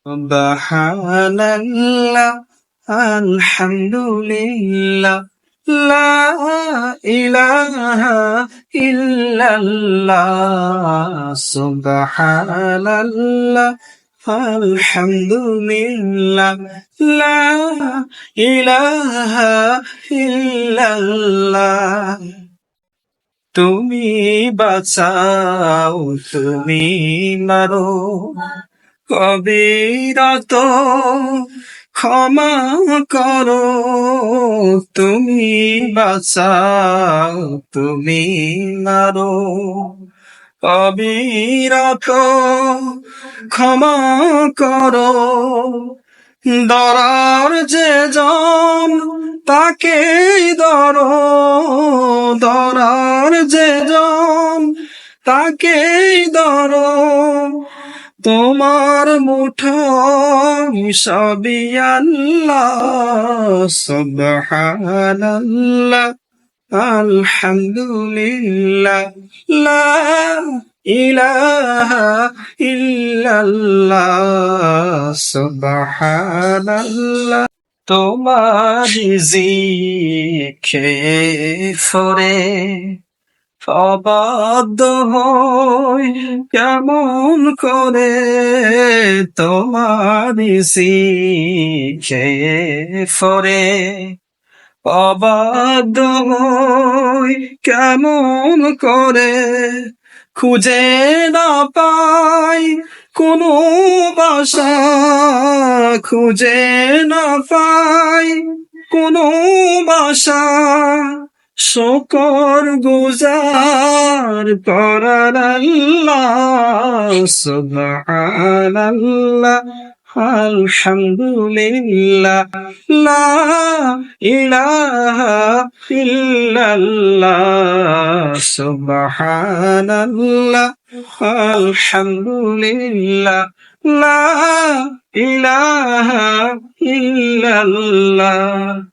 সুবহানাল্লাহ আলহামদুলিল্লাহ লা ইলাহা ইল্লাল্লাহ সুবহানাল্লাহ আলহামদুলিল্লাহ লা ইলাহা ইল্লাল্লাহ। তুমি বাঁচাও, তুমি মারো, কবিরত ক্ষমা করো। তুমি বাঁচাও, তুমি মারো, কবিরত ক্ষমা করো। ধরার যে জন তাকেই ধরো, ধরার যে জন তাকেই ধরো। তোমার মুঠোয় সবই আল্লাহ। সুবহানাল্লাহ আলহামদুলিল্লাহ লা ইলাহা ইল্লাল্লাহ সুবহানাল্লাহ। তোমার জিকে ফরে অবাধ্য হই কেমন করে। তোমার জিকে ফরে অবাধ্য হই কেমন করে। খুঁজে না পাই কোনো বাসা, খুঁজে না পাই কোনো বাসা। শকর গুজার করার আল্লাহ। সুবহানাল্লাহ আলহামদুলিল্লাহ লা ইলাহা ইল্লাল্লাহ সুবহানাল্লাহ আলহামদুলিল্লাহ লা ইলাহা ইল্লাল্লাহ।